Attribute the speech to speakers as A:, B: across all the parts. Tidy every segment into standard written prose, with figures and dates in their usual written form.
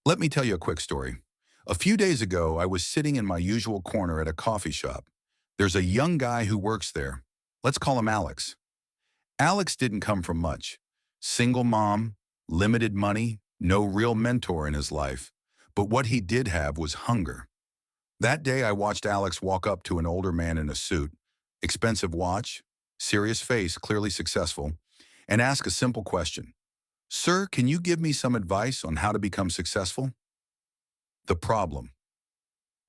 A: Let me tell you a quick story. A few days ago, I was sitting in my usual corner at a coffee shop. There's a young guy who works there. Let's call him Alex. Alex didn't come from much. Single mom, limited money, no real mentor in his life. But what he did have was hunger. That day, I watched Alex walk up to an older man in a suit, expensive watch, serious face, clearly successful, and ask a simple question. Sir, can you give me some advice on how to become successful? The problem.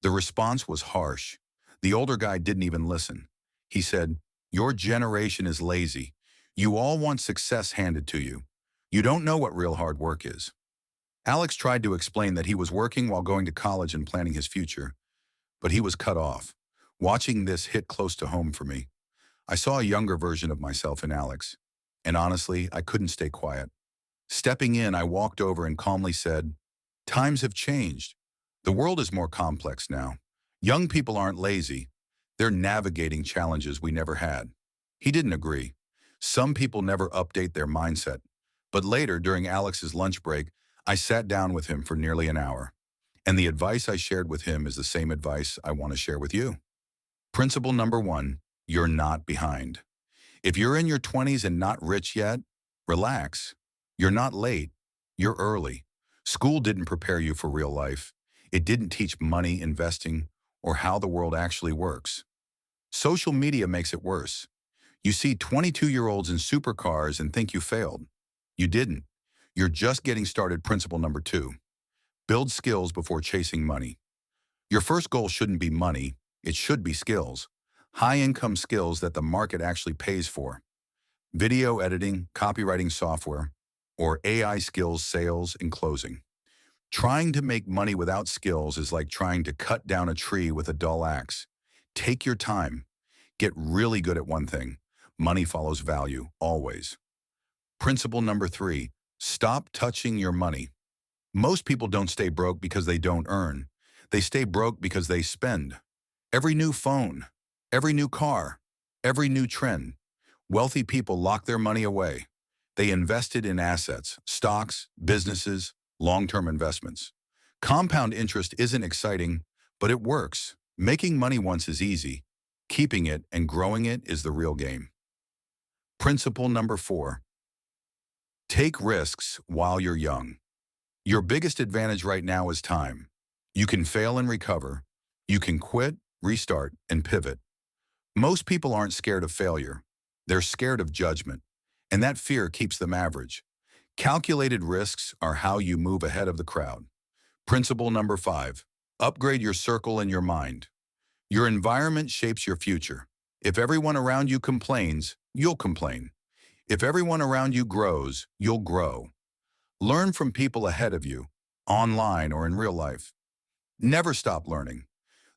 A: The response was harsh. The older guy didn't even listen. He said, your generation is lazy. You all want success handed to you. You don't know what real hard work is. Alex tried to explain that he was working while going to college and planning his future, but he was cut off. Watching this hit close to home for me. I saw a younger version of myself in Alex, and honestly, I couldn't stay quiet. Stepping in, I walked over and calmly said, times have changed. The world is more complex now. Young people aren't lazy. They're navigating challenges we never had. He didn't agree. Some people never update their mindset. But later, during Alex's lunch break, I sat down with him for nearly an hour. And the advice I shared with him is the same advice I want to share with you. Principle number 1, you're not behind. If you're in your 20s and not rich yet, relax. You're not late. You're early. School didn't prepare you for real life. It didn't teach money, investing, or how the world actually works. Social media makes it worse. You see 22-year-olds in supercars and think you failed. You didn't. You're just getting started. Principle number 2, build skills before chasing money. Your first goal shouldn't be money. It should be skills. High-income skills that the market actually pays for. Video editing, copywriting software, or AI skills, sales, and closing. Trying to make money without skills is like trying to cut down a tree with a dull axe. Take your time. Get really good at one thing. Money follows value, always. Principle number 3, stop touching your money. Most people don't stay broke because they don't earn. They stay broke because they spend. Every new phone, every new car, every new trend. Wealthy people lock their money away. They invested in assets, stocks, businesses, long-term investments. Compound interest isn't exciting, but it works. Making money once is easy. Keeping it and growing it is the real game. Principle number 4, take risks while you're young. Your biggest advantage right now is time. You can fail and recover. You can quit, restart, and pivot. Most people aren't scared of failure. They're scared of judgment, and that fear keeps them average. Calculated risks are how you move ahead of the crowd. Principle number 5, upgrade your circle and your mind. Your environment shapes your future. If everyone around you complains, you'll complain. If everyone around you grows, you'll grow. Learn from people ahead of you, online or in real life. Never stop learning.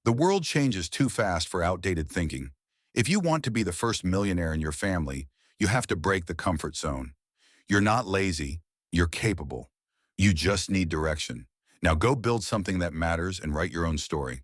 A: The world changes too fast for outdated thinking. If you want to be the first millionaire in your family, you have to break the comfort zone. You're not lazy, you're capable. You just need direction. Now go build something that matters and write your own story.